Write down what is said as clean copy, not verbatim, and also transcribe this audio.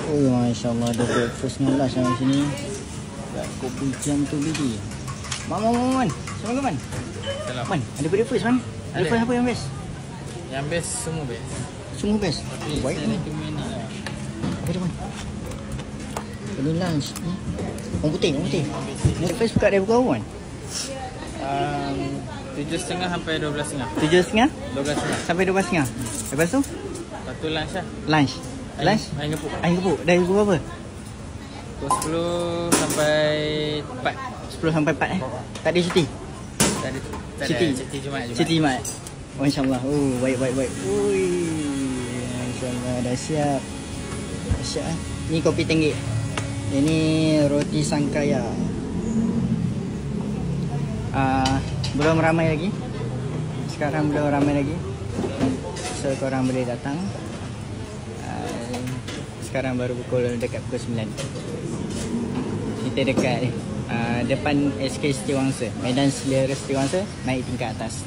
Oh, Masya Allah, ada breakfast dengan lunch di sini. Kat kopi jam tu bidi. Man. Assalamualaikum, Man. Salam. Man, ada breakfast, Man? Ada. Breakfast apa yang best? Yang best semua best. Semua best? Tapi Baik, saya Man. recommend ni lah. Apa tu, Man? Ini lunch. Orang putih. Breakfast buka dari pukul apa, Man? 7.30 sampai 12.30. 7.30 12.30. sampai 12.30. Lepas tu? Lepas tu lunch lah. Lunch. Air gepuk. Air gepuk. Dari pukul berapa? Pukul 10 sampai 4. 10 sampai 4 Tak ada cuti? Tak ada cuti Jumaat. Cuti Jumaat. Oh, insyaAllah. Oh, baik. Ui, insyaAllah dah siap. Dahsyat. Ni kopi tenggek. Ini roti sangkaya. Belum ramai lagi. Sekarang belum ramai lagi. So korang boleh datang. Sekarang baru dekat pukul 9. Kita dekat depan SK Setiawangsa, Medan Selera Setiawangsa, naik tingkat atas.